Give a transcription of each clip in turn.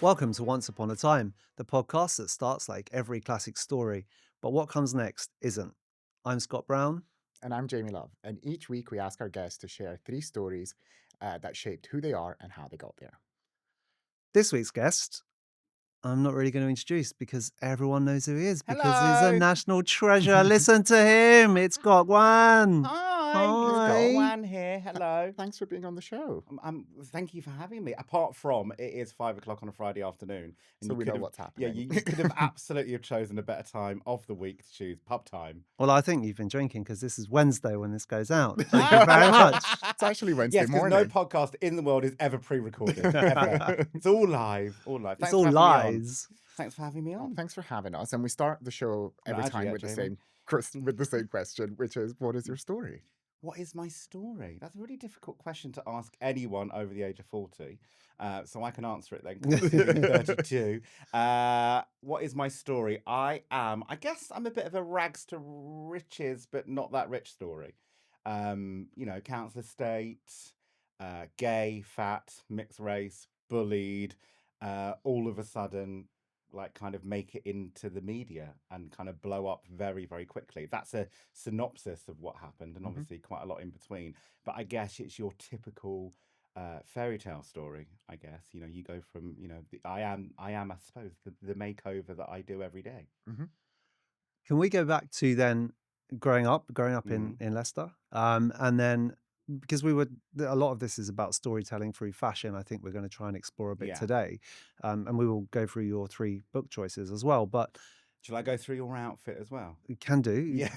Welcome to Once Upon a Time, the podcast that starts like every classic story, but what comes next isn't. I'm Scott Brown. And I'm Jamie Love. And each week we ask our guests to share three stories that shaped who they are and how they got there. This week's guest, I'm not really going to introduce because everyone knows who he is because he's a Hello. national treasure. Listen to him. It's Gok Wan. Hi, it's Gok Hi. Wan here. Hello. Thanks for being on the show. Thank you for having me. Apart from it is 5 o'clock on a Friday afternoon, So we know what's happening. Yeah, you could have absolutely have chosen a better time of the week to choose pub time. Well, I think you've been drinking because this is Wednesday when this goes out. Thank you very much. It's actually Wednesday Yes, because morning. no podcast in the world is ever pre-recorded. Ever. It's all live. All live. It's Thanks all for having me on. lies. Thanks for having me on. Thanks for having us. And we start the show every Glad you time get with the Jamie. same question, which is, what is your story? What is my story? That's a really difficult question to ask anyone over the age of 40. So I can answer it then, 'cause I'm 32. What is my story? I guess I'm a bit of a rags to riches, but not that rich story. Council estate, gay, fat, mixed race, bullied, all of a sudden, like kind of make it into the media and kind of blow up very, very quickly. That's a synopsis of what happened, and obviously quite a lot in between. But I guess it's your typical fairy tale story. I guess you go from I am, I suppose the makeover that I do every day. Can we go back to then growing up Mhm. in Leicester? And then because a lot of this is about storytelling through fashion, I think we're going to try and explore a bit Yeah. today. And we will go through your three book choices as well. But Shall I go through your outfit as well? we can do. Yeah,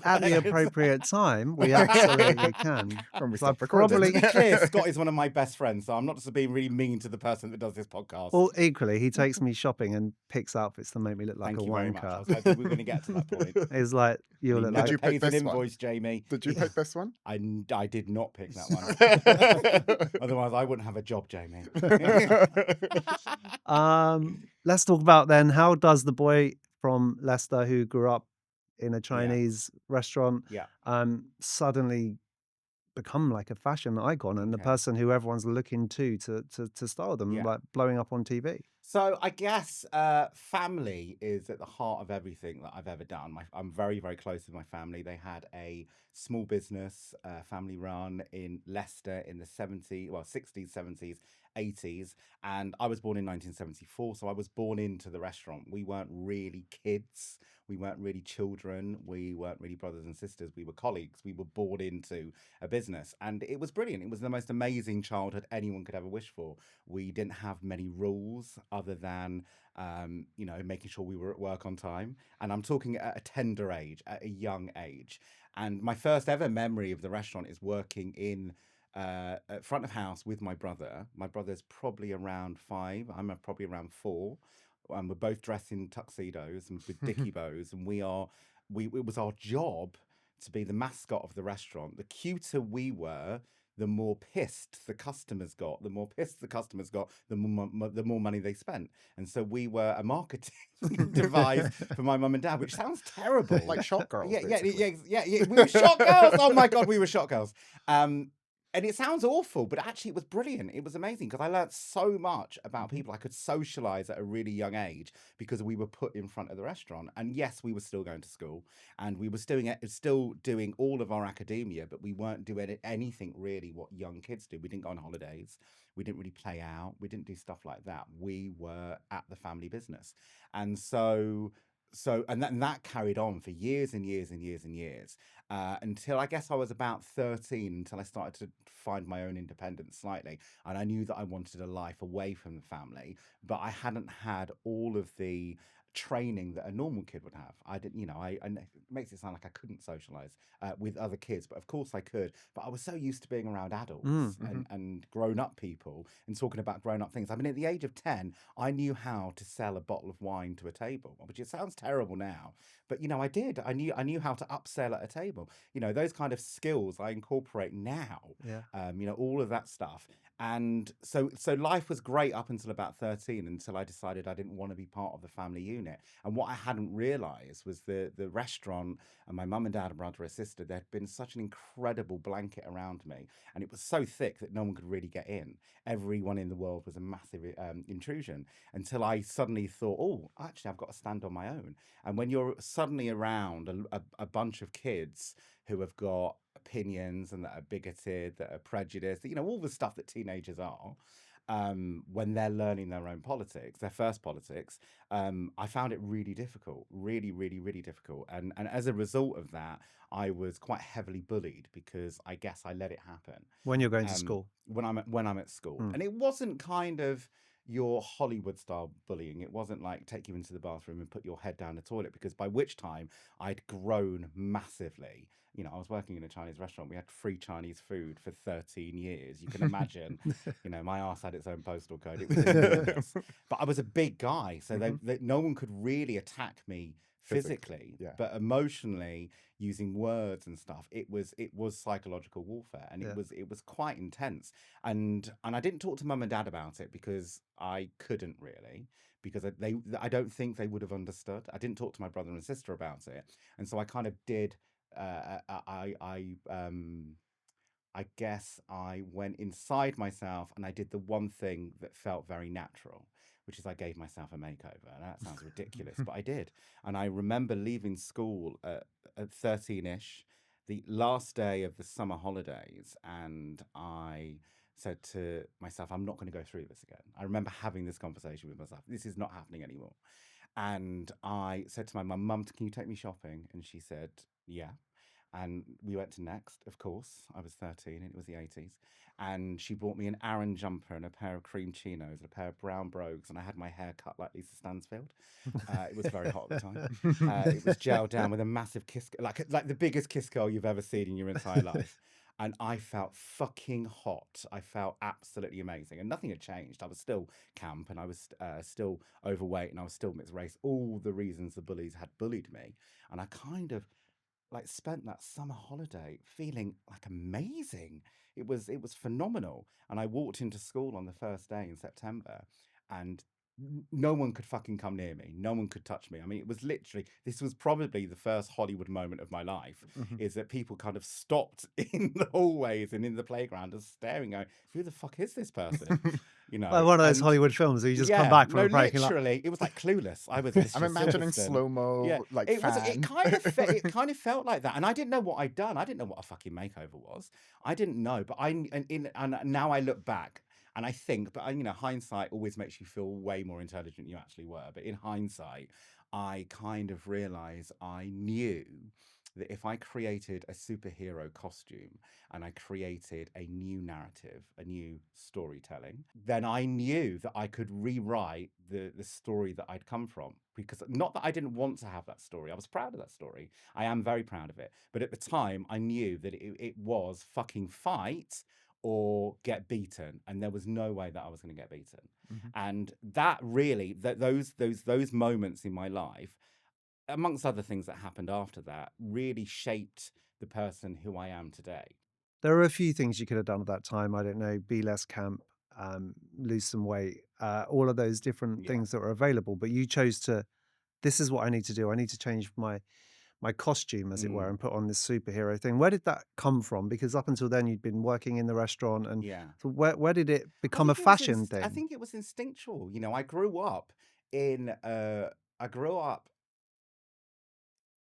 At the perfect. appropriate time, we absolutely can. When we So I stop recording. To probably, be clear, Scott is one of my best friends, so I'm not just being really mean to the person that does this podcast. well, equally, he takes me shopping and picks outfits to make me look like Thank a you very much. I wanker. was hoping we were going to get to that point. It's like, you He look never like... you pick pays an this one? invoice, Jamie. Did you pick this one? I did not pick that one. Otherwise, I wouldn't have a job, Jamie. Let's talk about then, how does the boy from Leicester who grew up in a Chinese restaurant Yeah. suddenly become like a fashion icon and the Okay. person who everyone's looking to style them, Yeah. like blowing up on TV? So I guess family is at the heart of everything that I've ever done. I'm very, very close with my family. They had a small business, family run in Leicester in the 60s, 70s, 80s. And I was born in 1974. So I was born into the restaurant. We weren't really kids. We weren't really children. We weren't really brothers and sisters. We were colleagues. We were born into a business. And it was brilliant. It was the most amazing childhood anyone could ever wish for. We didn't have many rules other than, making sure we were at work on time. And I'm talking at a tender age, at a young age. And my first ever memory of the restaurant is working in at front of house with my brother. My brother's probably around 5. I'm probably around 4. And we're both dressed in tuxedos and with dicky bows. And it was our job to be the mascot of the restaurant. The cuter we were, the more pissed the customers got. The more pissed the customers got, the more money they spent. And so we were a marketing device for my mum and dad, which sounds terrible. Like shop girls, yeah, basically. yeah. We were shot girls. Oh my god, we were shot girls. And it sounds awful, but actually it was brilliant. It was amazing because I learned so much about people. I could socialize at a really young age because we were put in front of the restaurant. And yes, we were still going to school and we were still doing all of our academia, but we weren't doing anything really what young kids do. We didn't go on holidays. We didn't really play out. We didn't do stuff like that. We were at the family business. And that carried on for years and years and years and years until I guess I was about 13, until I started to find my own independence slightly. And I knew that I wanted a life away from the family, but I hadn't had all of the training that a normal kid would have. I didn't, it makes it sound like I couldn't socialize with other kids, but of course I could. But I was so used to being around adults and grown up people and talking about grown up things. I mean, at the age of 10, I knew how to sell a bottle of wine to a table, which it sounds terrible now, but I did. I knew how to upsell at a table. Those kind of skills I incorporate now. Yeah. All of that stuff. And so life was great up until about 13, until I decided I didn't want to be part of the family unit. And what I hadn't realized was the restaurant and my mum and dad and brother and sister, there'd been such an incredible blanket around me, and it was so thick that no one could really get in. Everyone in the world was a massive intrusion, until I suddenly thought, oh, actually, I've got to stand on my own. And when you're suddenly around a bunch of kids who have got opinions and that are bigoted, that are prejudiced, all the stuff that teenagers are, when they're learning their own politics, their first politics, I found it really difficult, really, really, really difficult. And as a result of that, I was quite heavily bullied because I guess I let it happen. When you're going to school. When I'm at school, Mm. and it wasn't kind of your Hollywood style bullying. It wasn't like take you into the bathroom and put your head down the toilet, because by which time I'd grown massively. I was working in a Chinese restaurant. We had free Chinese food for 13 years. You can imagine, my ass had its own postal code. It was enormous. But I was a big guy, so no one could really attack me physically, Yeah. but emotionally, using words and stuff, it was psychological warfare, and Yeah. it was quite intense. And I didn't talk to mum and dad about it because I couldn't really, because I don't think they would have understood. I didn't talk to my brother and sister about it, and so I kind of did. I guess I went inside myself and I did the one thing that felt very natural, which is I gave myself a makeover. And that sounds ridiculous, but I did. And I remember leaving school at 13-ish, the last day of the summer holidays, and I said to myself, I'm not going to go through this again. I remember having this conversation with myself. This is not happening anymore. And I said to my mum, Mum, can you take me shopping? And she said, yeah. And we went to Next, of course. I was 13 and it was the 80s. And she bought me an Aran jumper and a pair of cream chinos and a pair of brown brogues. And I had my hair cut like Lisa Stansfield. It was very hot at the time. It was gelled down with a massive kiss, like the biggest kiss curl you've ever seen in your entire life. And I felt fucking hot. I felt absolutely amazing. And nothing had changed. I was still camp, and I was still overweight, and I was still mixed race. All the reasons the bullies had bullied me. And I kind of spent that summer holiday feeling like amazing. It was phenomenal. And I walked into school on the first day in September, and no one could fucking come near me. No one could touch me. I mean, it was literally, this was probably the first Hollywood moment of my life, is that people kind of stopped in the hallways and in the playground and staring, going, who the fuck is this person? Like one of those And Hollywood films where you just come yeah, back from no, a break and like, literally, it was like Clueless. I was Mr. I'm imagining Silverstone. slow-mo, Yeah, like it fan. it kind of felt like that, and I didn't know what I'd done. I didn't know what a fucking makeover was. I didn't know, but and now I look back and I think, but hindsight always makes you feel way more intelligent than you actually were. But in hindsight, I kind of realize I knew that if I created a superhero costume and I created a new narrative, a new storytelling, then I knew that I could rewrite the story that I'd come from. Because not that I didn't want to have that story, I was proud of that story. I am very proud of it. But at the time, I knew that it was fucking fight or get beaten, and there was no way that I was going to get beaten. And that really, those moments in my life, amongst other things that happened after that, really shaped the person who I am today. there are a few things you could have done at that time. I don't know, be less camp, lose some weight, all of those different Yeah. things that were available. But you chose to, this is what I need to do. I need to change my costume, as it were, and put on this superhero thing. Where did that come from? Because up until then, you'd been working in the restaurant, and Yeah. so where did it I become a think it was fashion I thing? think it was instinctual. I grew up in I grew up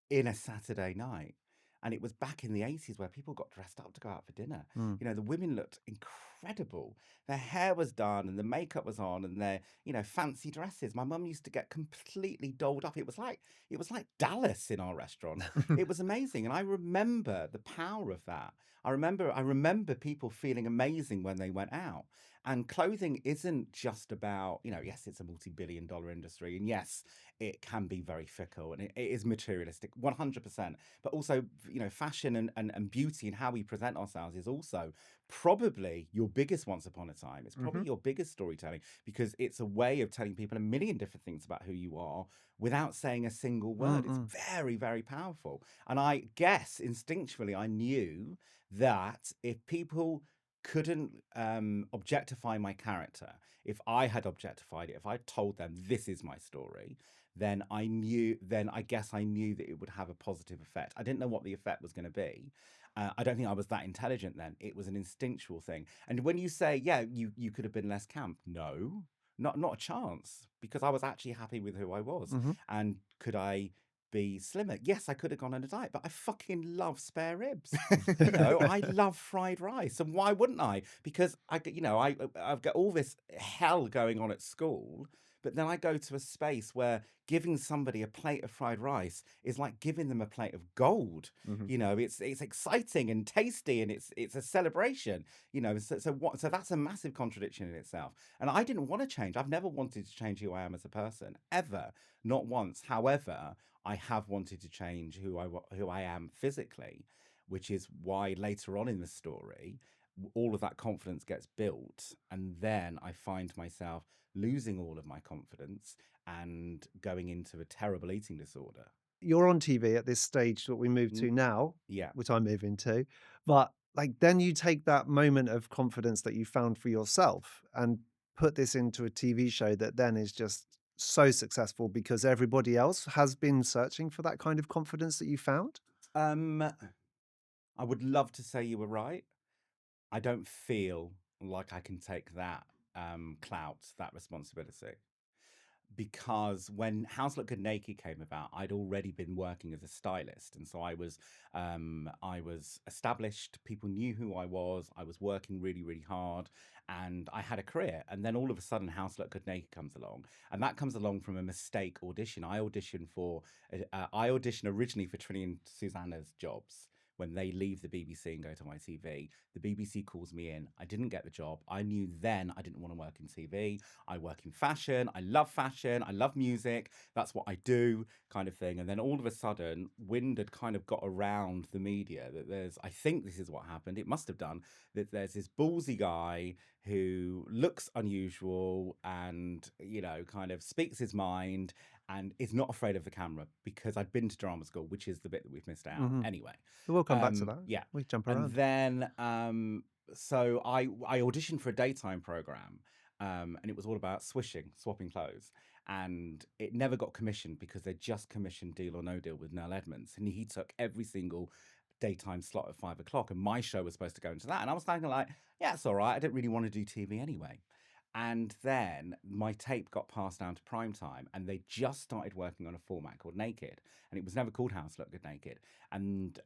in a Saturday night. And it was back in the 80s where people got dressed up to go out for dinner. Mm. The women looked incredible. Their hair was done and the makeup was on, and their, fancy dresses. My mum used to get completely dolled up. It was like Dallas in our restaurant. It was amazing. And I remember the power of that. I remember people feeling amazing when they went out. And clothing isn't just about, yes, it's a multi-billion-dollar industry. And yes, it can be very fickle, and it is materialistic, 100%. But also, fashion and beauty and how we present ourselves is also probably your biggest once upon a time. It's probably your biggest storytelling, because it's a way of telling people a million different things about who you are without saying a single word. It's very, very powerful. And I guess instinctually, I knew that if people couldn't objectify my character. If I had objectified it, if I told them this is my story, then I guess I knew that it would have a positive effect. I didn't know what the effect was going to be. I don't think I was that intelligent then. It was an instinctual thing. And when you say, yeah, you could have been less camp, no, not a chance, because I was actually happy with who I was. Mhm. And could I be slimmer? Yes, I could have gone on a diet, but I fucking love spare ribs. I love fried rice, and why wouldn't I? Because I've got all this hell going on at school, but then I go to a space where giving somebody a plate of fried rice is like giving them a plate of gold. Mhm. It's exciting and tasty, and it's a celebration. So that's a massive contradiction in itself. And I didn't want to change. I've never wanted to change who I am as a person, ever, not once. However, I have wanted to change who I am physically, which is why later on in the story, all of that confidence gets built, and then I find myself losing all of my confidence and going into a terrible eating disorder. You're on TV at this stage that we move to Mm, now, Yeah. which I move into, but, like, then you take that moment of confidence that you found for yourself and put this into a TV show that then is just so successful because everybody else has been searching for that kind of confidence that you found? Um, I would love to say you were right. I don't feel like I can take that clout, that responsibility. Because when House Look Good Naked came about, I'd already been working as a stylist, and so I was established. People knew who I was. I was working really, really hard, and I had a career. And then all of a sudden, House Look Good Naked comes along, and that comes along from a mistake audition. I auditioned originally for Trinny and Susanna's jobs. When they leave the BBC and go to ITV, the BBC calls me in. I didn't get the job. I knew then I didn't want to work in TV. I work in fashion. I love music. That's what I do, kind of thing. And then all of a sudden, wind had kind of got around the media that I think this is what happened. It must have done, that there's this ballsy guy who looks unusual and, kind of speaks his mind and is not afraid of the camera, because I'd been to drama school, which is the bit that we've missed out. Mhm. Anyway, We'll come back to that. yeah. We jump And around. then, so I auditioned for a daytime program, and it was all about swapping clothes. And it never got commissioned because they just commissioned Deal or No Deal with Nell Edmonds. And he took every single daytime slot at 5 o'clock. And my show was supposed to go into that. And I was thinking, like, yeah, it's all right. I didn't really want to do TV anyway. And then my tape got passed down to prime time, and they just started working on a format called Naked, and it was never called House Look Good Naked. And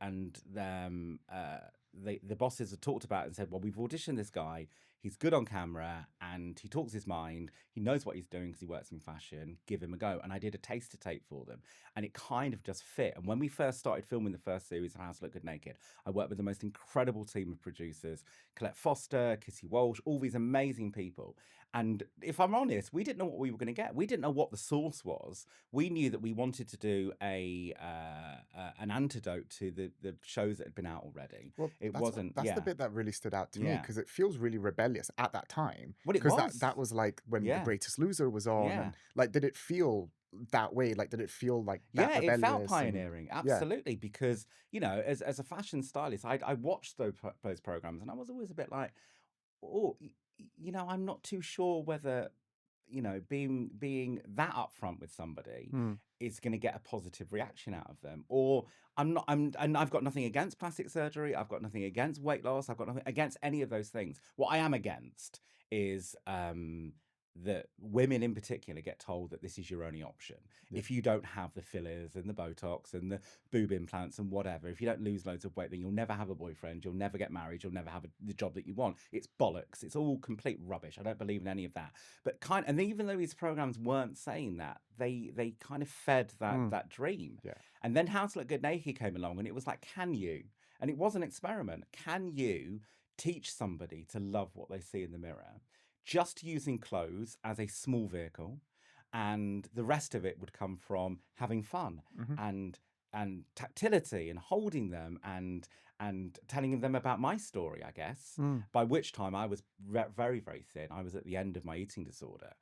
the bosses had talked about it and said, well, we've auditioned this guy. He's good on camera and he talks his mind. He knows what he's doing because he works in fashion. Give him a go. And I did a taster tape for them, and it kind of just fit. And when we first started filming the first series of House Look Good Naked, I worked with the most incredible team of producers: Colette Foster, Kissy Walsh, all these amazing people. And if I'm honest, we didn't know what we were going to get. We didn't know what the source was. We knew that we wanted to do an antidote to the shows that had been out already. Well, It that's wasn't, that's yeah, the bit that really stood out to me, yeah. because it feels really rebellious at that time. What it Because was, that was like when The yeah, Greatest Loser was on, yeah. and like, did it feel that way? Like, did it feel like that Yeah, it felt rebellious? And pioneering, yeah, absolutely. Because as a fashion stylist, I watched those programs, and I was always a bit like, oh, I'm not too sure whether being that upfront with somebody Mm. is going to get a positive reaction out of them. Or and I've got nothing against plastic surgery. I've got nothing against weight loss. I've got nothing against any of those things. What I am against is that women in particular get told that this is your only option. yeah, If you don't have the fillers and the Botox and the boob implants and whatever, if you don't lose loads of weight, then you'll never have a boyfriend, you'll never get married, you'll never have the job that you want. It's bollocks. It's all complete rubbish. I don't believe in any of that. But and even though these programs weren't saying that, they kind of fed that dream. yeah. And then How to Look Good Naked came along, and it was like, can you? And it was an experiment. Can you teach somebody to love what they see in the mirror just using clothes as a small vehicle, and the rest of it would come from having fun Hmm. and tactility and holding them and telling them about my story, I guess. Mm. By which time I was very, very thin. I was at the end of my eating disorder,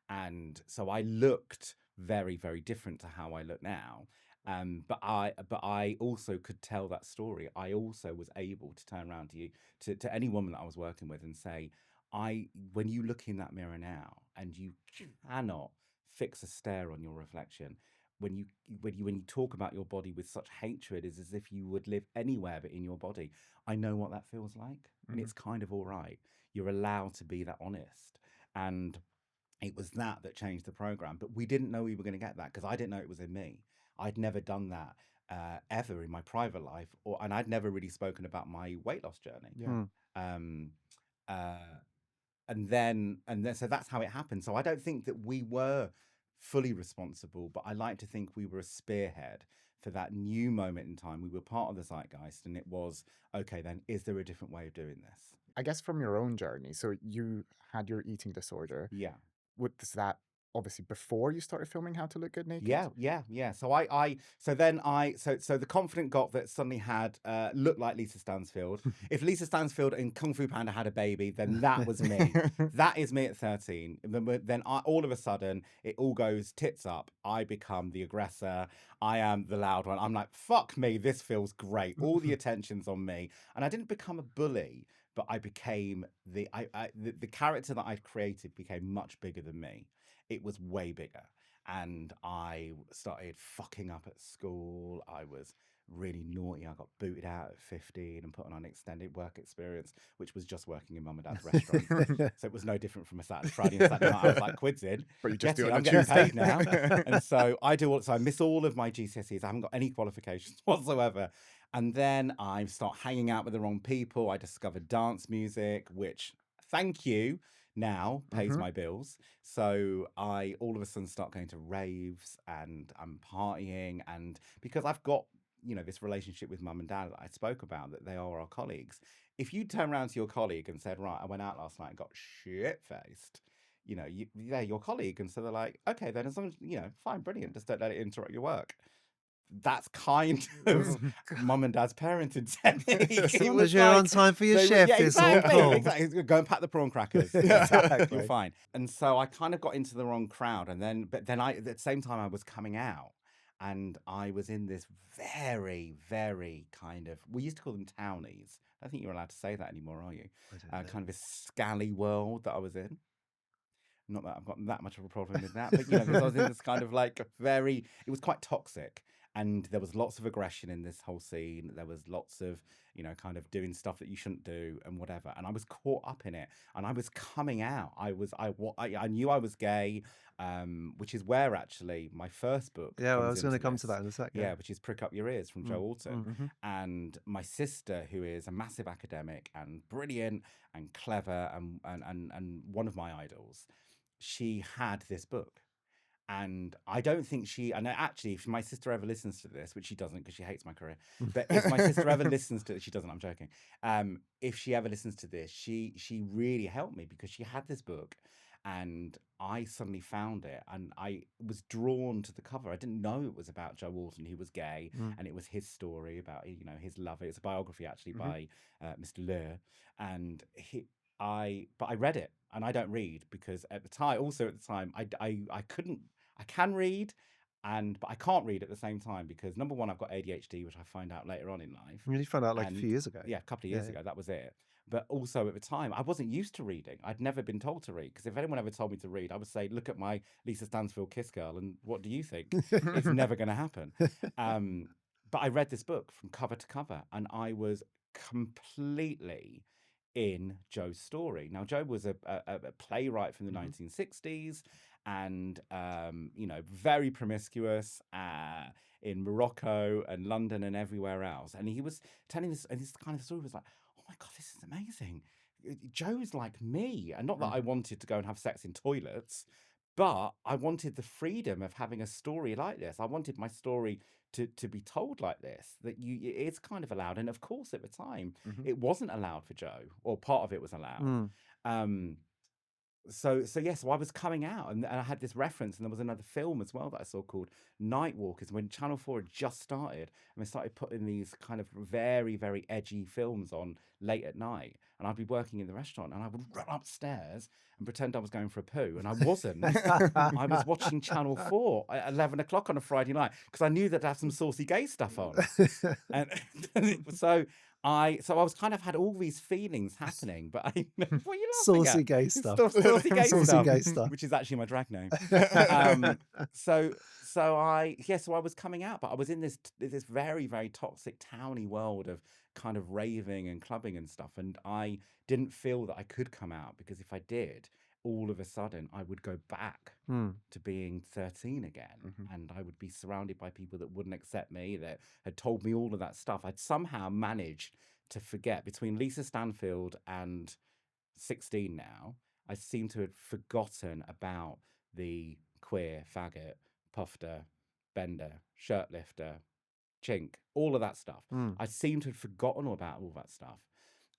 and so I looked very, very different to how I look now. But I also could tell that story. I also was able to turn around to you, to any woman that I was working with, and say, when you look in that mirror now and you cannot fix a stare on your reflection, when you talk about your body with such hatred, is as if you would live anywhere but in your body. I know what that feels like, and Mhm. it's kind of all right. You're allowed to be that honest, and it was that changed the program. But we didn't know we were going to get that, because I didn't know it was in me. I'd never done that ever in my private life, and I'd never really spoken about my weight loss journey. Yeah. Mm. Um, uh, and then so that's how it happened. So I don't think that we were fully responsible, but I like to think we were a spearhead for that new moment in time. We were part of the zeitgeist, and it was, okay, then is there a different way of doing this? I guess from your own journey, so you had your eating disorder. Yeah. Was that obviously before you started filming How to Look Good Naked? Yeah. So the confident Gok that suddenly had looked like Lisa Stansfield. If Lisa Stansfield and Kung Fu Panda had a baby, then that was me. That is me at 13. Then all of a sudden, it all goes tits up. I become the aggressor. I am the loud one. I'm like, fuck me, this feels great. All the attention's on me. And I didn't become a bully, but I became the character that I'd created became much bigger than me. It was way bigger. And I started fucking up at school. I was really naughty. I got booted out at 15 and put on an extended work experience, which was just working in mum and dad's restaurant. So it was no different from a Friday and Saturday night. I was like, quid's in. But you just do it on I'm a getting Tuesday. paid now. And so I miss all of my GCSEs. I haven't got any qualifications whatsoever. And then I start hanging out with the wrong people. I discovered dance music, which, thank you, now pays Mhm. my bills. So I all of a sudden start going to raves, and I'm partying. And because I've got, this relationship with mum and dad that I spoke about, that they are our colleagues. If you turn around to your colleague and said, right, I went out last night and got shit faced, they're your colleague. And so they're like, okay, then as long as, fine, brilliant, just don't let it interrupt your work. That's kind of mum and dad's parenting technique. As It long was as you're on like, time for your yeah, shift, it's all exactly, cool. exactly. Go and pack the prawn crackers. Exactly. You're fine. And so I kind of got into the wrong crowd, but then at the same time I was coming out, and I was in this very, very kind of, we used to call them townies. I don't think you're allowed to say that anymore, are you? I don't know. Kind of a scally world that I was in. Not that I've got that much of a problem with that, but I was in this kind of like it was quite toxic. And there was lots of aggression in this whole scene. There was lots of, kind of doing stuff that you shouldn't do and whatever. And I was caught up in it, and I was coming out. I knew I was gay, which is where actually my first book Yeah, well, I comes was going to into come to this. that in a sec. Yeah, which is Prick Up Your Ears from Joe Alton. Mhm. And my sister, who is a massive academic and brilliant and clever, and one of my idols, she had this book. And I don't think and actually, if my sister ever listens to this, which she doesn't because she hates my career, but if my sister ever listens to it, she doesn't, I'm joking. If she ever listens to this, she really helped me, because she had this book, and I suddenly found it, and I was drawn to the cover. I didn't know it was about Joe Walton. He was gay, and it was his story about, his love. It's a biography actually by Mr. Lur, and but I read it, and I don't read, because at the time, I couldn't. I can read, but I can't read at the same time, because number one, I've got ADHD, which I find out later on in life. You found out like a And few years ago. yeah, a couple of Yeah, years ago, that was it. But also at the time, I wasn't used to reading. I'd never been told to read, because if anyone ever told me to read, I would say, look at my Lisa Stansfield Kiss Girl, and what do you think? It's never going to happen. But I read this book from cover to cover, and I was completely in Joe's story. Now, Joe was a playwright from the 1960s, and very promiscuous in Morocco and London and everywhere else. And he was telling this, and this kind of story was like, oh my God, this is amazing. Joe's like me. And not that I wanted to go and have sex in toilets, but I wanted the freedom of having a story like this. I wanted my story to be told like this, that it's kind of allowed. And of course, at the time, it wasn't allowed for Joe, or part of it was allowed. Um, So I was coming out, and I had this reference, and there was another film as well that I saw called Night Walkers, when Channel 4 had just started, and they started putting these kind of very, very edgy films on late at night. And I'd be working in the restaurant, and I would run upstairs and pretend I was going for a poo, and I wasn't. I was watching Channel 4 at 11 o'clock on a Friday night, because I knew that had some saucy gay stuff on. And so I was kind of had all these feelings happening, but what are you laughing Saucy at? gay It's stuff. saucy gay Saucy stuff, gay stuff. which is actually my drag name. Um, so I was coming out, but I was in this very, very toxic towny world of kind of raving and clubbing and stuff, and I didn't feel that I could come out, because if I did, all of a sudden I would go back Mm. to being 13 again, Mhm. and I would be surrounded by people that wouldn't accept me, that had told me all of that stuff. I'd somehow managed to forget, between Lisa Stanfield and 16 now, I seem to have forgotten about the queer, faggot, pufter, bender, shirt lifter, chink, all of that stuff. Mm. I seem to have forgotten all about all that stuff.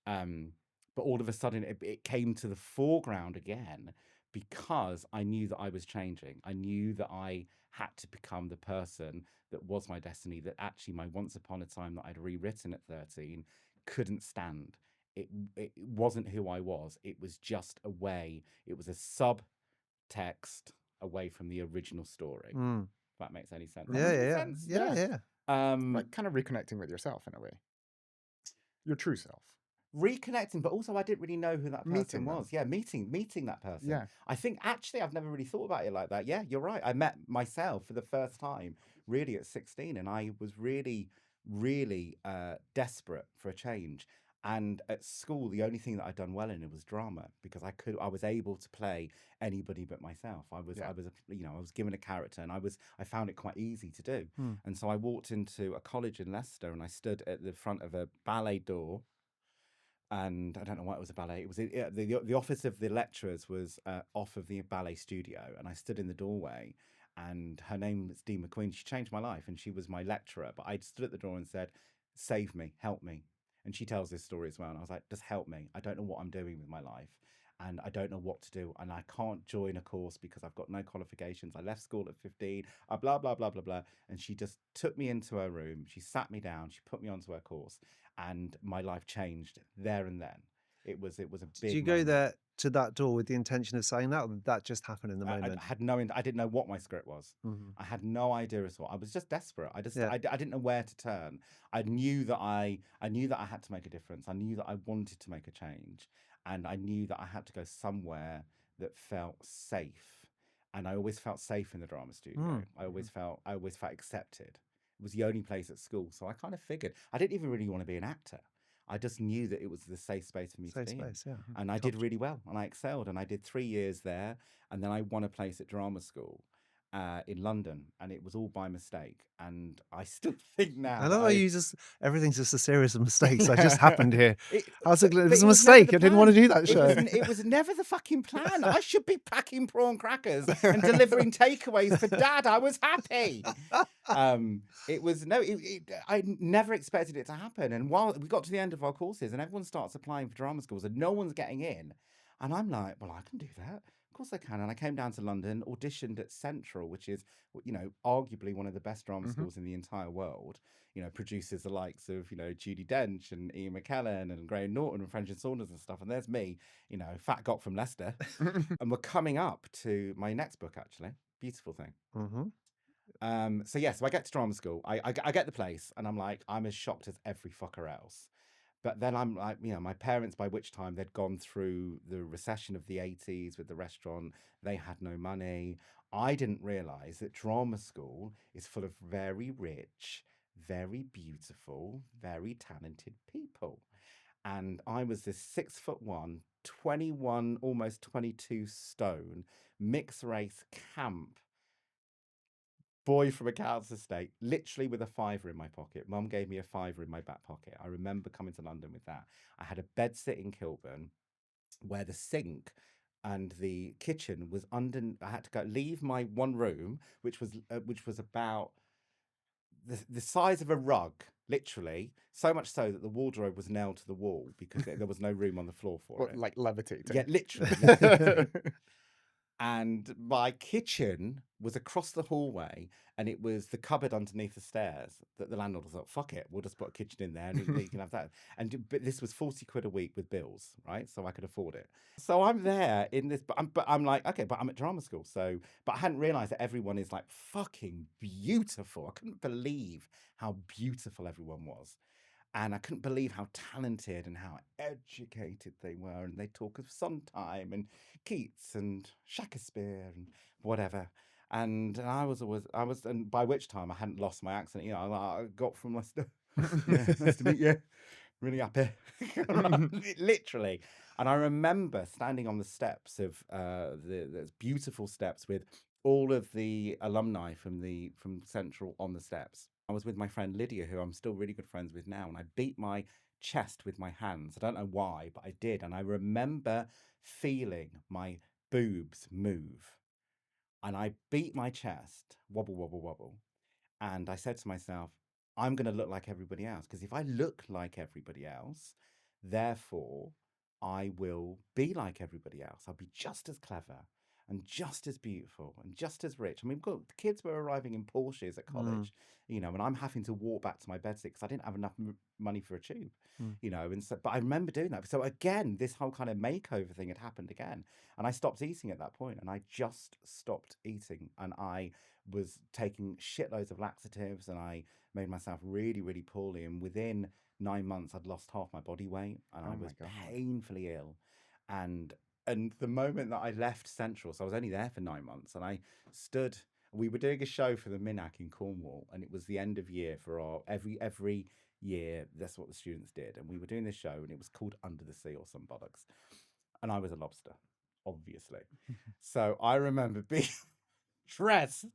Um, but all of a sudden, it came to the foreground again, because I knew that I was changing. I knew that I had to become the person that was my destiny, that actually my once upon a time that I'd rewritten at 13 couldn't stand. It wasn't who I was. It was just a way, it was a subtext away from the original story. Mm. If that makes any sense. Yeah, That makes yeah, any yeah, sense? yeah, Yeah. yeah. Like kind of reconnecting with yourself in a way. Your true self. Reconnecting, but also I didn't really know who that person Meeting them. was. Yeah, meeting that person. Yeah. I think actually I've never really thought about it like that. Yeah, you're right. I met myself for the first time really at 16, and I was really, really desperate for a change. And at school, the only thing that I'd done well in it was drama, because I was able to play anybody but myself. I Yeah. was given a character, and I found it quite easy to do. Mm. And so I walked into a college in Leicester, and I stood at the front of a ballet door, and I don't know why it was a ballet. It was the office of the lecturers was off of the ballet studio, and I stood in the doorway. And her name was Dee McQueen. She changed my life, and she was my lecturer. But I stood at the door and said, "Save me, help me." And she tells this story as well. And I was like, "Just help me. I don't know what I'm doing with my life, and I don't know what to do, and I can't join a course because I've got no qualifications. I left school at 15. Blah blah blah blah blah." And she just took me into her room. She sat me down. She put me onto her course, and my life changed there and then. It was a Did big you go moment. there to that door with the intention of saying that, or did that just happened in the I moment? had no, I didn't know what my script was. Mhm. I had no idea at all. I was just desperate. Yeah. I didn't know where to turn. I knew that I had to make a difference. I knew that I wanted to make a change, and I knew that I had to go somewhere that felt safe. And I always felt safe in the drama studio. Mm. I always felt accepted. It was the only place at school, so I kind of figured I didn't even really want to be an actor. I just knew that it was the safe space for me Safe to be in. space, yeah. And I did really well, and I excelled, and I did 3 years there, and then I won a place at drama school in London, and it was all by mistake. And I still think now I that love how you just everything's just a series of mistakes that just happened here. How's it? It but was a it was never mistake. the I didn't want to plan. do that show. It was never the fucking plan. I should be packing prawn crackers and delivering takeaways for Dad. I was happy. It was no. I never expected it to happen. And while we got to the end of our courses, and everyone starts applying for drama schools, and no one's getting in, and I'm like, well, I can do that. Of course I can. And I came down to London, auditioned at Central, which is, arguably one of the best drama Mhm. schools in the entire world. Produces the likes of, Judi Dench and Ian McKellen and Graham Norton and French and Saunders and stuff. And there's me, fat Gok from Leicester. And we're coming up to my next book, actually. Beautiful thing. Mm-hmm. So I get to drama school. I get the place, and I'm like, I'm as shocked as every fucker else. But then I'm like, my parents, by which time they'd gone through the recession of the 80s with the restaurant, they had no money. I didn't realize that drama school is full of very rich, very beautiful, very talented people. And I was this 6'1", 21, almost 22 stone, mixed race camp boy from a council estate, literally with a fiver in my pocket. Mum gave me a fiver in my back pocket. I remember coming to London with that. I had a bed sit in Kilburn where the sink and the kitchen was under. I had to leave my one room, which was about the size of a rug, literally. So much so that the wardrobe was nailed to the wall because there was no room on the floor for What, it. like levitating? Yeah, literally. And my kitchen was across the hallway, and it was the cupboard underneath the stairs that the landlord was like, fuck it, we'll just put a kitchen in there and you can have that. But this was 40 quid a week with bills, right? So I could afford it. So I'm there in this, but I'm like, okay, but I'm at drama school. So, but I hadn't realized that everyone is like fucking beautiful. I couldn't believe how beautiful everyone was. And I couldn't believe how talented and how educated they were. And they talk of Sondheim and Keats and Shakespeare and whatever. And and by which time I hadn't lost my accent. You know, I got from Leicester. Yeah, nice to meet you. Really happy. Literally. And I remember standing on the steps of the beautiful steps with all of the alumni from Central on the steps. I was with my friend Lydia, who I'm still really good friends with now, and I beat my chest with my hands. I don't know why, but I did. And I remember feeling my boobs move. And I beat my chest, wobble, wobble, wobble. And I said to myself, I'm going to look like everybody else. Because if I look like everybody else, therefore, I will be like everybody else. I'll be just as clever and just as beautiful and just as rich. I mean, the kids were arriving in Porsches at Mm, college, you know, and I'm having to walk back to my bedsit because I didn't have enough money for a tube, mm. you know. And so, but I remember doing that. So again, this whole kind of makeover thing had happened again. And I stopped eating at that point, and I just stopped eating. And I was taking shitloads of laxatives, and I made myself really, really poorly. And within 9 months, I'd lost half my body weight, and I Oh my was God. painfully ill. And the moment that I left Central, so I was only there for 9 months, and I stood. We were doing a show for the Minack in Cornwall, and it was the end of year for our every year. That's what the students did, and we were doing this show, and it was called Under the Sea or some bollocks. And I was a lobster, obviously. So I remember being dressed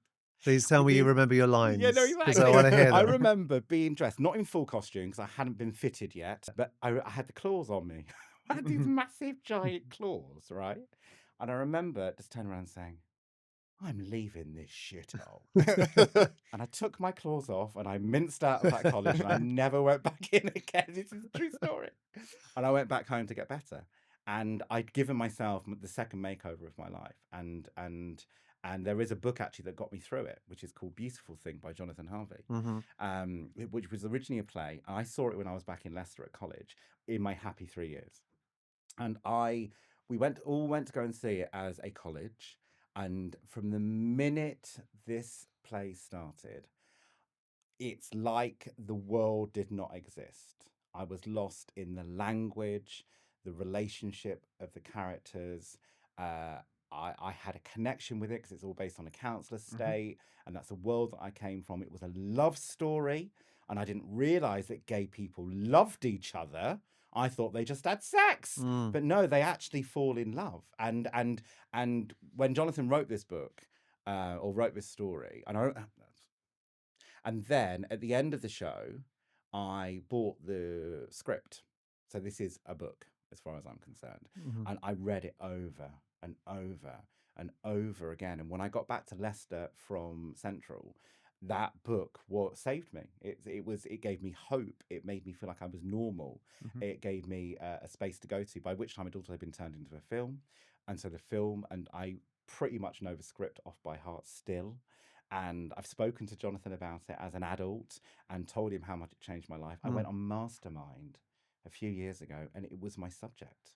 Please tell with me you these. remember your Yeah, no, lines because I exactly. want to hear I them. remember being dressed, not in full costume because I hadn't been fitted yet, but I had the claws on me. I had these massive, giant claws, right? And I remember just turning around and saying, I'm leaving this shithole. And I took my claws off and I minced out of that college and I never went back in again. This is a true story. And I went back home to get better. And I'd given myself the second makeover of my life. And there is a book actually that got me through it, which is called Beautiful Thing by Jonathan Harvey, Mhm. which was originally a play. I saw it when I was back in Leicester at college in my happy 3 years. And we all went to go and see it as a college. And from the minute this play started, it's like the world did not exist. I was lost in the language, the relationship of the characters. Uh, I had a connection with it because it's all based on a council estate, and that's the world that I came from. It was a love story, and I didn't realize that gay people loved each other. I thought they just had sex, Mm. but no, they actually fall in love. And when Jonathan wrote this book, or wrote this story, and then at the end of the show, I bought the script. So this is a book, as far as I'm concerned. Mhm. And I read it over and over and over again. And when I got back to Leicester from Central, that book saved me. It gave me hope. It made me feel like I was normal. Mhm. It gave me a space to go to. By which time it also been turned into a film, and so the film, and I pretty much know the script off by heart still. And I've spoken to Jonathan about it as an adult and told him how much it changed my life. I Mm. went on Mastermind a few years ago, and it was my subject,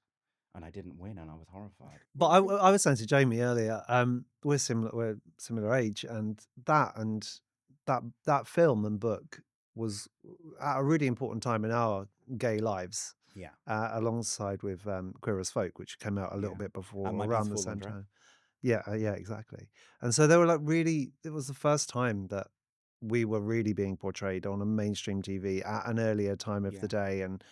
and I didn't win, and I was horrified. But I was saying to Jamie earlier, we're similar age, and that film and book was at a really important time in our gay lives, Yeah, alongside with Queer as Folk, which came out a little yeah. bit before, And My around the Beautiful same Laundrette. time. Yeah, yeah, exactly. And so they were like really. It was the first time that we were really being portrayed on a mainstream TV at an earlier time of the Yeah. day, and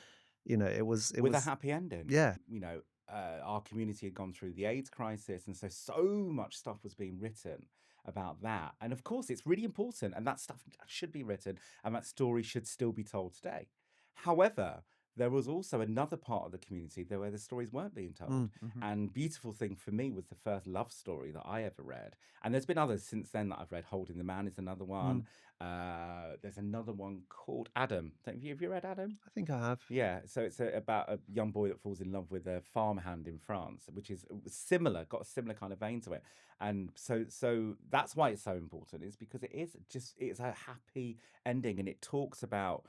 it With a was happy ending. yeah. You know, our community had gone through the AIDS crisis, and so much stuff was being written about that. And of course, it's really important, and that stuff should be written, and that story should still be told today. However, there was also another part of the community there where the stories weren't being told. Mm. Mhm. And beautiful thing for me was the first love story that I ever read. And there's been others since then that I've read. Holding the Man is another one. Mm. There's another one called Adam. Have you read Adam? I think I have. Yeah, so it's about a young boy that falls in love with a farmhand in France, which is similar, got a similar kind of vein to it, and so that's why it's so important. Is because it's a happy ending, and it talks about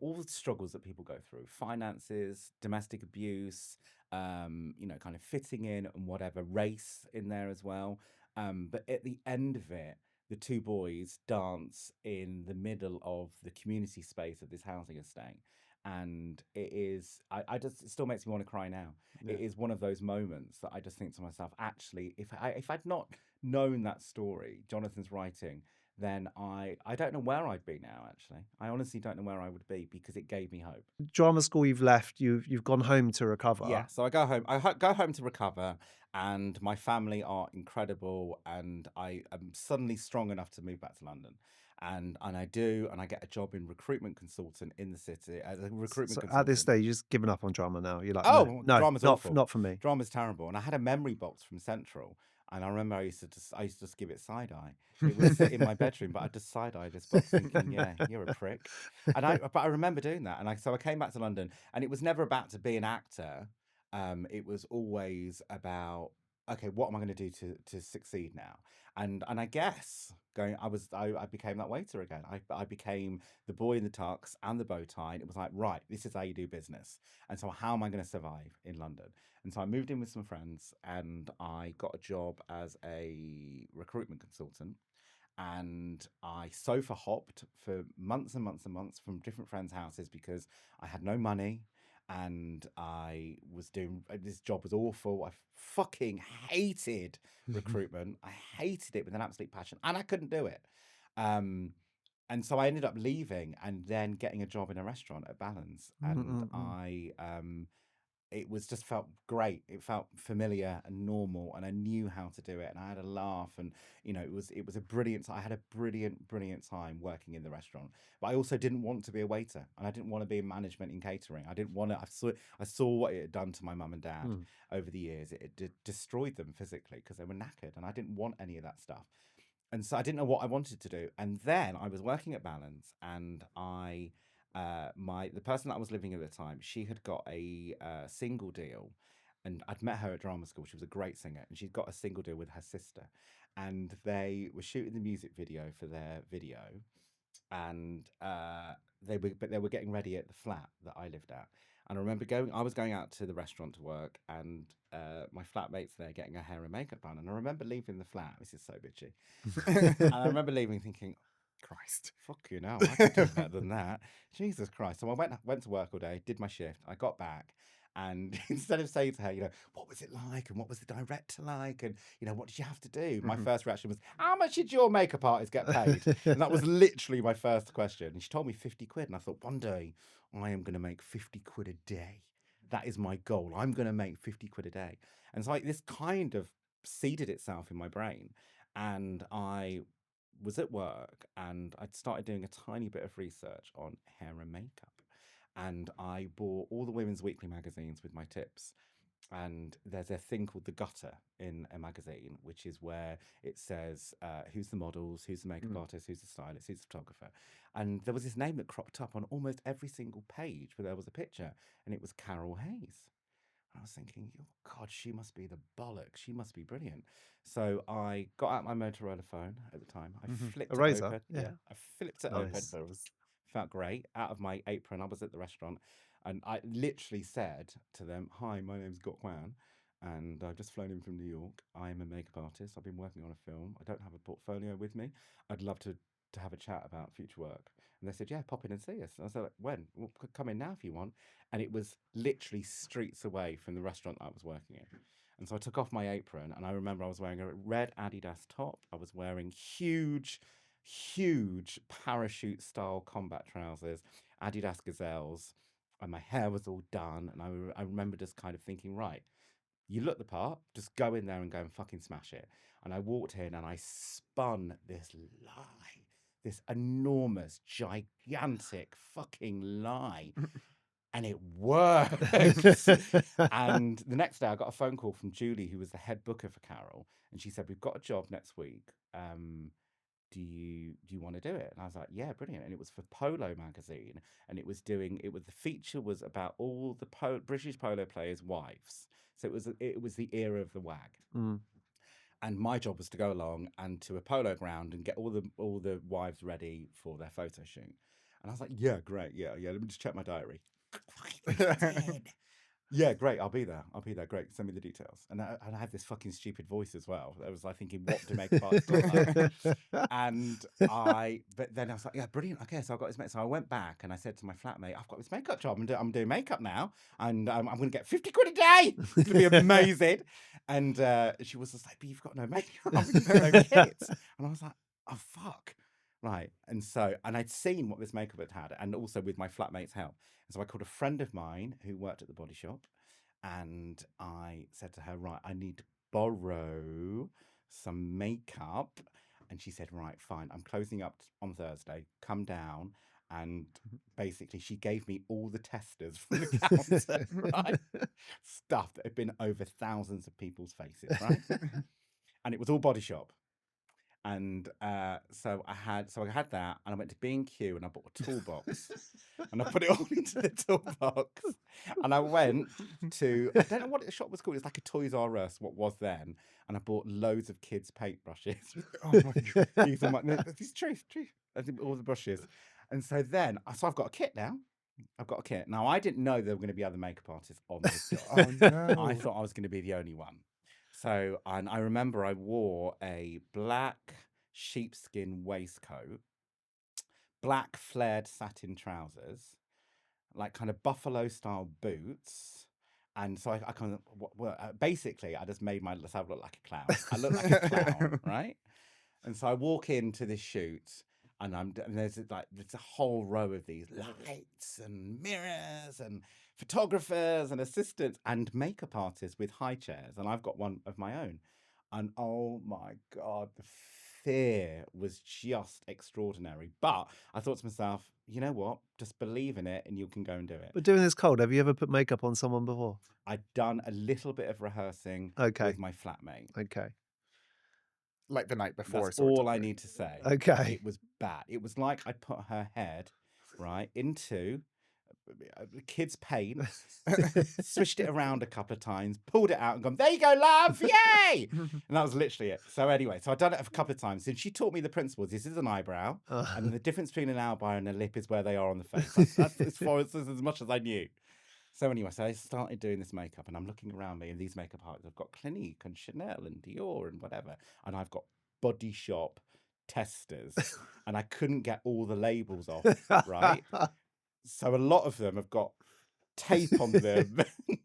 all the struggles that people go through, finances, domestic abuse, kind of fitting in and whatever, race in there as well. But at the end of it, the two boys dance in the middle of the community space of this housing estate, and it still makes me want to cry now. Yeah. It is one of those moments that I just think to myself, actually, if I'd not known that story, Jonathan's writing, then I don't know where I'd be now. Actually, I honestly don't know where I would be, because it gave me hope. Drama school you've left, you've gone home to recover. Yeah, so I go home. Go home to recover, and my family are incredible, and I am suddenly strong enough to move back to London, and I do, and I get a job in recruitment consultant in the city as a recruitment So at this consultant. stage, you're just giving up on drama now. You're like, no, Oh, no, drama's not awful. not for me. Drama's terrible. And I had a memory box from Central, and I remember I used to just give it side eye. It would sit in my bedroom, but I'd just side eye this box, thinking, "Yeah, you're a prick." But I remember doing that, and so I came back to London, and it was never about to be an actor. It was always about, okay, what am I going to do to succeed now? And I guess I became that waiter again. I became the boy in the tux and the bow tie, and it was like, right, this is how you do business. And so how am I going to survive in London? And so I moved in with some friends, and I got a job as a recruitment consultant, and I sofa hopped for months and months and months from different friends' houses because I had no money, and I was doing this job was awful. I fucking hated recruitment. I hated it with an absolute passion, and I couldn't do it. Um, and so I ended up leaving and then getting a job in a restaurant at Balance, and Mm. it was just felt great. It felt familiar and normal, and I knew how to do it, and I had a laugh, and it was a brilliant. I had a brilliant time working in the restaurant, but I also didn't want to be a waiter, and I didn't want to be in management in catering. I didn't want to. I saw what it had done to my mum and dad Mm. over the years. It destroyed them physically because they were knackered, and I didn't want any of that stuff. And so I didn't know what I wanted to do. And then I was working at Balance, and the person that I was living at the time, she had got a single deal, and I'd met her at drama school. She was a great singer, and she'd got a single deal with her sister, and they were shooting the music video for their video, and they were getting ready at the flat that I lived at. And I was going out to the restaurant to work, and my flatmate's there getting her hair and makeup done. And I remember leaving the flat. This is so bitchy. And I remember leaving thinking, Christ. fuck you know, I could do better than that. Jesus Christ. So I went to work all day, did my shift. I got back, and instead of saying to her, what was it like, and what was the director like, and what did you have to do? My Mhm. first reaction was, how much did your makeup artist get paid? And that was literally my first question. And she told me 50 quid. And I thought, one day I am going to make 50 quid a day. That is my goal. I'm going to make 50 quid a day. And so this kind of seeded itself in my brain. And I was at work, and I'd started doing a tiny bit of research on hair and makeup. And I bought all the women's weekly magazines with my tips. And there's a thing called the gutter in a magazine, which is where it says who's the models, who's the makeup Mm. artist, who's the stylist, who's the photographer. And there was this name that cropped up on almost every single page where there was a picture, and it was Carol Hayes. I was thinking, oh God, she must be the bollocks. She must be brilliant. So I got out my Motorola phone at the time. I Mhm. flipped A it razor, open. yeah, Yeah, I flipped it open. nice. It felt great. Out of my apron, I was at the restaurant, and I literally said to them, "Hi, my name's Gok Wan, and I've just flown in from New York. I am a makeup artist. I've been working on a film. I don't have a portfolio with me. I'd love to have a chat about future work." And they said, "Yeah, pop in and see us." And I said, like, "When? Well, come in now if you want." And it was literally streets away from the restaurant I was working in. And so I took off my apron, and I remember I was wearing a red Adidas top. I was wearing huge parachute style combat trousers, Adidas Gazelles, and my hair was all done. And I remember just kind of thinking, right, you look the part, just go in there and go and fucking smash it. And I walked in, and I spun this lie, this enormous, gigantic fucking lie. and it worked. And the next day I got a phone call from Julie, who was the head booker for Carol, and she said, "We've got a job next week. Do you want to do it?" And I was like, "Yeah, brilliant." And it was for Polo magazine, and the feature was about all the British polo players' wives. So it was the era of the WAG. Mm. And my job was to go along and to a polo ground and get all the wives ready for their photo shoot. And I was like, "Yeah, great, yeah. Let me just check my diary." Yeah, great. I'll be there. Great. Send me the details. And I had this fucking stupid voice as well. I was like thinking, what do makeup artists look like? But then I was like, yeah, brilliant. Okay, so I got this makeup. So I went back and I said to my flatmate, "I've got this makeup job. I'm doing makeup now, and I'm going to get 50 quid a day. It's going to be amazing." And she was just like, "But you've got no makeup, you've got no kits." And I was like, "Oh fuck." Right. And I'd seen what this makeup had, and also with my flatmate's help. And so I called a friend of mine who worked at the body shop, and I said to her, "Right, I need to borrow some makeup." And she said, "Right, fine. I'm closing up on Thursday. Come down." And basically, she gave me all the testers from the counter, right? Stuff that had been over thousands of people's faces, right? And it was all Body Shop. And so I had that, and I went to B&Q and I bought a toolbox, and I put it all into the toolbox, and I went to, I don't know what the shop was called. It's like a Toys R Us, what was then, and I bought loads of kids' paintbrushes. Oh my God. These are this is true. I think all the brushes, and so I've got a kit now. I've got a kit now. I didn't know there were going to be other makeup artists on this job. Oh no. I thought I was going to be the only one. So, and I remember I wore a black sheepskin waistcoat, black flared satin trousers, like kind of buffalo style boots. And so I kind of, basically, I just made myself look like a clown. I look like a clown, right? And so I walk into this shoot, and there's a whole row of these lights and mirrors and photographers and assistants and makeup artists with high chairs, and I've got one of my own. And oh my God, the fear was just extraordinary. But I thought to myself, you know what? Just believe in it and you can go and do it. But doing this cold, have you ever put makeup on someone before? I'd done a little bit of rehearsing Okay. with my flatmate. Okay. Like the night before. That's sort all of I thing. need to say. Okay. It was bad. It was like I put her head right into kids' paint, swished it around a couple of times, pulled it out and gone, "There you go, love, yay!" And that was literally it. So anyway, I'd done it a couple of times. And she taught me the principles. This is an eyebrow, and the difference between an eyebrow and a lip is where they are on the face. That's as much as I knew. So anyway, so I started doing this makeup, and I'm looking around me, and these makeup artists, I've got Clinique and Chanel and Dior and whatever, and I've got Body Shop testers, and I couldn't get all the labels off, right? So a lot of them have got tape on them,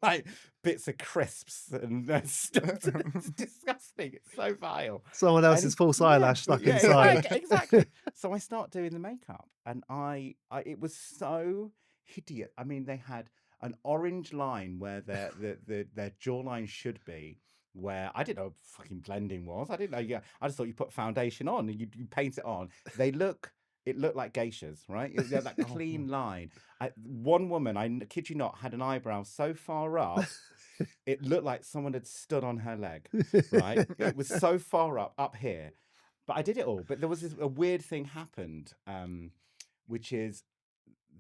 like bits of crisps and stuff. It's disgusting. It's so vile. Someone else's false eyelash stuck inside. Exactly. So I start doing the makeup, and it was so hideous. I mean, they had an orange line where their jawline should be. Where I didn't know what fucking blending was. I didn't know. Yeah, I just thought you put foundation on and you paint it on. It looked like geishas, right? It had that clean line. One woman, I kid you not, had an eyebrow so far up, it looked like someone had stood on her leg, right? It was so far up here. But I did it all. But there was a weird thing happened, which is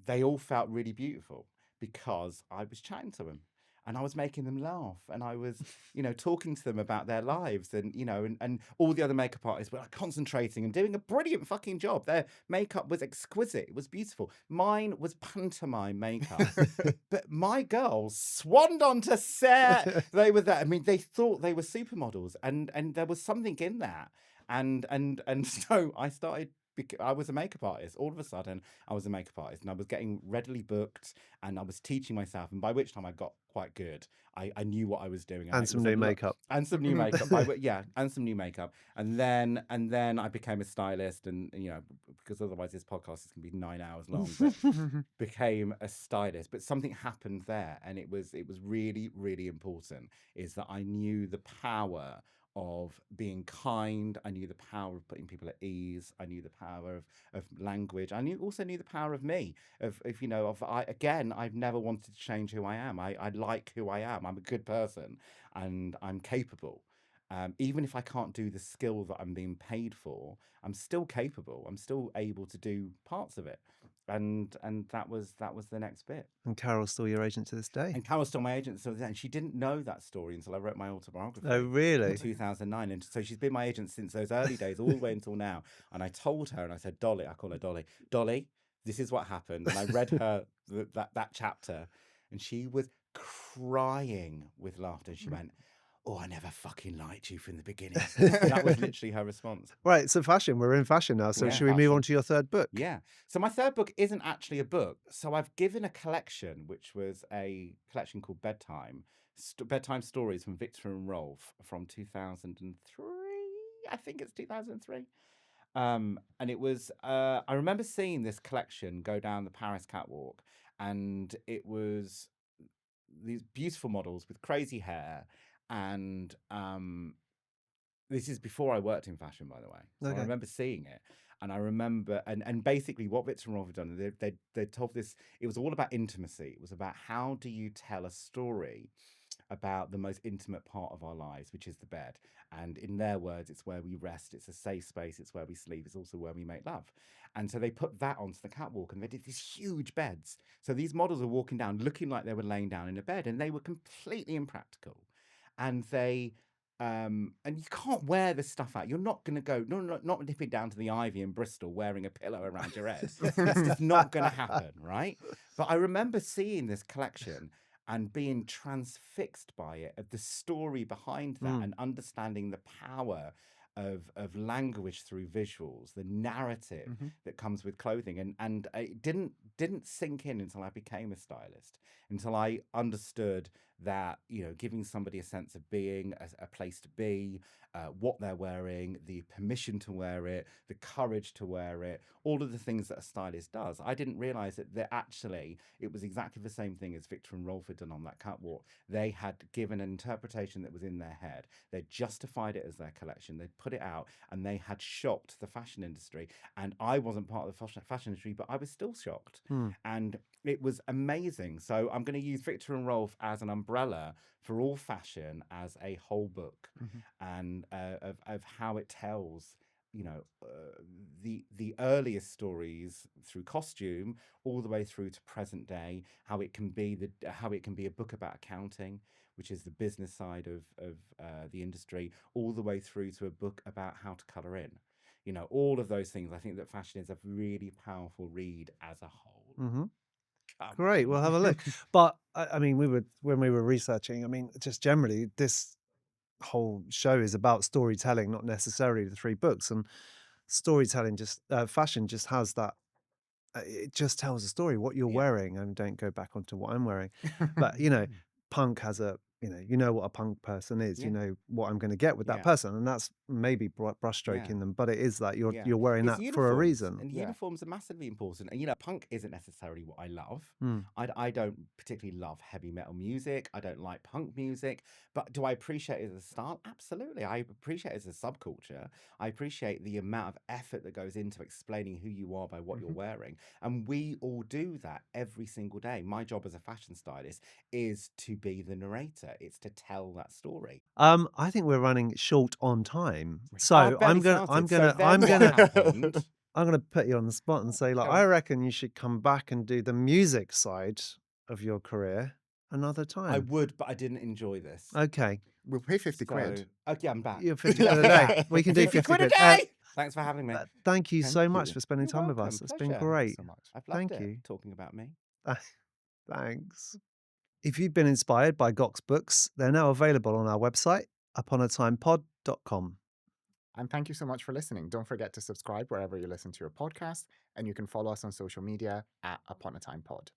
they all felt really beautiful because I was chatting to them. And I was making them laugh, and I was, talking to them about their lives, and and all the other makeup artists were like concentrating and doing a brilliant fucking job. Their makeup was exquisite; it was beautiful. Mine was pantomime makeup, but my girls swanned onto set. They were there. I mean, they thought they were supermodels, and there was something in that, and so I started. I was a makeup artist. All of a sudden, I was a makeup artist, and I was getting readily booked, and I was teaching myself. And by which time I got quite good, I knew what I was doing. And some new makeup. And some new makeup. And some new makeup. And then I became a stylist, and because otherwise this podcast is going to be 9 hours long. But became a stylist. But something happened there, and it was really, really important. Is that I knew the power of being kind. I knew the power of putting people at ease. I knew the power of language. I also knew the power of me. I've never wanted to change who I am. I like who I am. I'm a good person, and I'm capable. Even if I can't do the skill that I'm being paid for, I'm still capable. I'm still able to do parts of it, and that was the next bit. And Carol's still your agent to this day. And Carol's still my agent, and she didn't know that story until I wrote my autobiography Oh, in really? 2009. And so she's been my agent since those early days, all the way until now. And I told her, and I said, Dolly, I call her Dolly, Dolly, this is what happened. And I read her that chapter, and she was crying with laughter. She went, "Oh, I never fucking liked you from the beginning." That was literally her response. Right, so fashion. We're in fashion now. So Yeah, should we move fashion. on to your third book? Yeah. So my third book isn't actually a book. So I've given a collection, which was a collection called Bedtime Stories from Victor and Rolf from 2003. I think it's 2003. And it was, I remember seeing this collection go down the Paris catwalk, and it was these beautiful models with crazy hair. And this is before I worked in fashion, by the way. So Okay. I remember seeing it. And I remember, and basically what Victor and Rolf had done, they told this, it was all about intimacy. It was about how do you tell a story about the most intimate part of our lives, which is the bed. And in their words, it's where we rest, it's a safe space, it's where we sleep, it's also where we make love. And so they put that onto the catwalk, and they did these huge beds. So these models are walking down looking like they were laying down in a bed, and they were completely impractical. And and you can't wear this stuff out. You're not going to go, not nipping down to the Ivy in Bristol wearing a pillow around your head. It's just not going to happen, right? But I remember seeing this collection and being transfixed by it, of the story behind that, and understanding the power of language through visuals, the narrative that comes with clothing. And it didn't sink in until I became a stylist, until I understood that, giving somebody a sense of being, a place to be, what they're wearing, the permission to wear it, the courage to wear it, all of the things that a stylist does. I didn't realize that actually it was exactly the same thing as Victor and Rolf had done on that catwalk. They had given an interpretation that was in their head. They justified it as their collection. They put it out, and they had shocked the fashion industry. And I wasn't part of the fashion industry, but I was still shocked. And it was amazing. So I'm going to use Victor and Rolf as an umbrella for all fashion as a whole book, and of how it tells, the earliest stories through costume all the way through to present day, how it can be a book about accounting, which is the business side of the industry, all the way through to a book about how to color in. All of those things. I think that fashion is a really powerful read as a whole. Great, we'll have a look. But I mean, when we were researching, I mean, just generally, this whole show is about storytelling, not necessarily the three books. And storytelling, fashion just has that. It just tells a story, what you're wearing, and don't go back onto what I'm wearing. But punk has you know what a punk person is. You know what I'm going to get with that person, and that's maybe brushstroking them, but it is that you're wearing It's that for a uniforms, reason. and uniforms are massively important. And punk isn't necessarily what I love. I don't particularly love heavy metal music. I don't like punk music. But do I appreciate it as a style? Absolutely. I appreciate it as a subculture. I appreciate the amount of effort that goes into explaining who you are by what you're wearing. And we all do that every single day. My job as a fashion stylist is to be the narrator. It's to tell that story. I think we're running short on time, so I've barely I'm started. gonna So then what happened? I'm gonna put you on the spot and say, like, I reckon you should come back and do the music side of your career another I time. would, but I didn't enjoy this. Okay, We'll pay 50 quid. Okay, I'm back. you're 50 quid a day. We can do 50 quid a quid. day. Thanks for having me. Thank you so Thank much you. for spending You're time with welcome. us. It's been Pleasure. great. So much. I've loved Thank it you. talking about me. Thanks. If you've been inspired by Gok's books, they're now available on our website, uponatimepod.com. And thank you so much for listening. Don't forget to subscribe wherever you listen to your podcast, and you can follow us on social media at Upon a Time Pod.